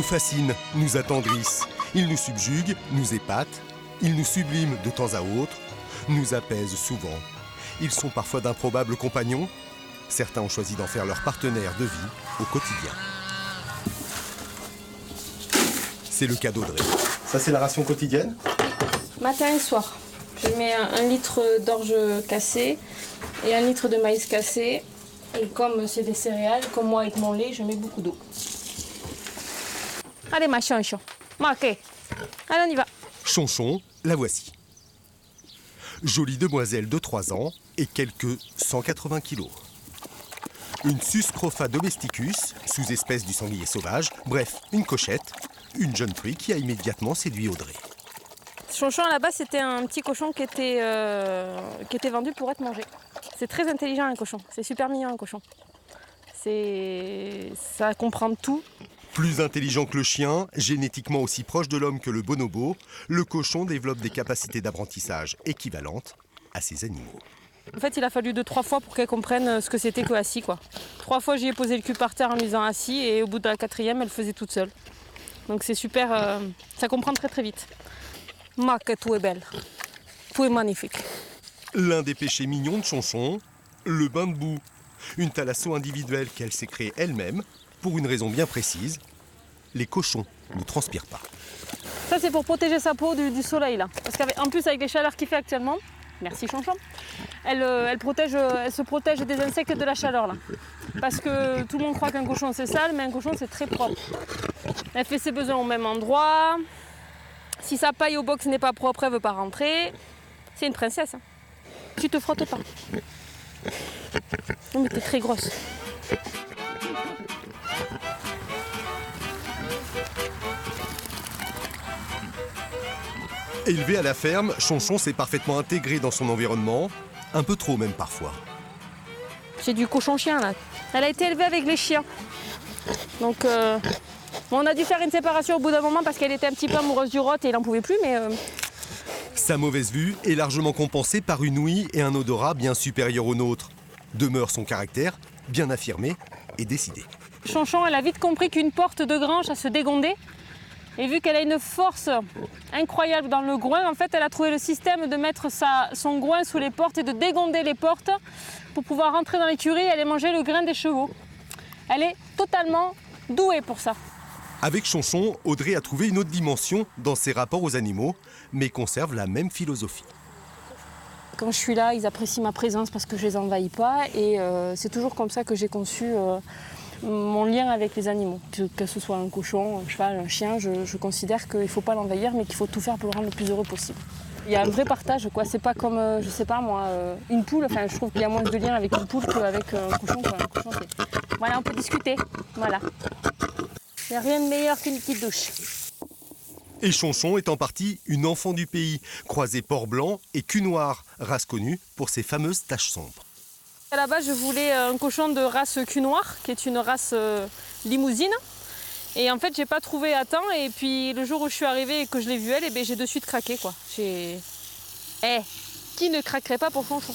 fascinent, nous attendrissent. Ils nous subjuguent, nous épatent. Ils nous subliment de temps à autre, nous apaisent souvent. Ils sont parfois d'improbables compagnons. Certains ont choisi d'en faire leur partenaire de vie au quotidien. C'est le cas d'Audrey. Ça, c'est la ration quotidienne? Matin et soir. Je mets 1 litre d'orge cassée et 1 litre de maïs cassé. Et comme c'est des céréales, comme moi avec mon lait, je mets beaucoup d'eau. Allez ma chanchon, marquez. Allez, on y va. Chonchon, la voici. Jolie demoiselle de 3 ans et quelques 180 kilos. Une Suscrofa domesticus, sous-espèce du sanglier sauvage, bref, une cochette, une jeune truie qui a immédiatement séduit Audrey. Chonchon, à la base, c'était un petit cochon qui était vendu pour être mangé. C'est très intelligent un cochon, c'est super mignon un cochon. Ça comprend tout. Plus intelligent que le chien, génétiquement aussi proche de l'homme que le bonobo, le cochon développe des capacités d'apprentissage équivalentes à ses animaux. En fait, il a fallu 2-3 fois pour qu'elle comprenne ce que c'était que assis, quoi. 3 fois, j'y ai posé le cul par terre en lui disant assis, et au bout de la 4e, elle faisait toute seule. Donc c'est super, ça comprend très très vite. Ma, que tout est belle, tout est magnifique. L'un des péchés mignons de Chonchon, le bain de boue. Une thalasso individuelle qu'elle s'est créée elle-même, pour une raison bien précise, les cochons ne transpirent pas. Ça c'est pour protéger sa peau du soleil là. Parce qu'en plus avec les chaleurs qu'il fait actuellement, merci Chonchon, elle se protège des insectes et de la chaleur là. Parce que tout le monde croit qu'un cochon c'est sale, mais un cochon c'est très propre. Elle fait ses besoins au même endroit. Si sa paille au box n'est pas propre, elle ne veut pas rentrer. C'est une princesse. Hein. Tu te frottes pas. Non mais t'es très grosse. Élevé à la ferme, Chonchon s'est parfaitement intégré dans son environnement, un peu trop même parfois. J'ai du cochon-chien là. Elle a été élevée avec les chiens. Donc on a dû faire une séparation au bout d'un moment parce qu'elle était un petit peu amoureuse du rot et il n'en pouvait plus, mais... Sa mauvaise vue est largement compensée par une ouïe et un odorat bien supérieurs aux nôtres. Demeure son caractère, bien affirmé et décidé. Chonchon, elle a vite compris qu'une porte de grange, ça se dégondait. Et vu qu'elle a une force incroyable dans le groin, en fait, elle a trouvé le système de mettre son groin sous les portes et de dégonder les portes pour pouvoir rentrer dans l'écurie et aller manger le grain des chevaux. Elle est totalement douée pour ça. Avec Chonchon, Audrey a trouvé une autre dimension dans ses rapports aux animaux, mais conserve la même philosophie. Quand je suis là, ils apprécient ma présence parce que je les envahis pas et c'est toujours comme ça que j'ai conçu mon lien avec les animaux. Que ce soit un cochon, un cheval, un chien, je considère qu'il ne faut pas l'envahir mais qu'il faut tout faire pour le rendre le plus heureux possible. Il y a un vrai partage, quoi. C'est pas comme, je sais pas moi, une poule. Enfin, je trouve qu'il y a moins de lien avec une poule qu'avec un cochon. Quoi. Un cochon voilà, on peut discuter. Voilà. Il n'y a rien de meilleur qu'une petite douche. Et Chonchon est en partie une enfant du pays, croisée port blanc et cul noir, race connue pour ses fameuses taches sombres. À la base, je voulais un cochon de race cul noir, qui est une race limousine. Et en fait, j'ai pas trouvé à temps. Et puis le jour où je suis arrivée et que je l'ai vue elle, et ben, j'ai de suite craqué, quoi. Qui ne craquerait pas pour Chonchon?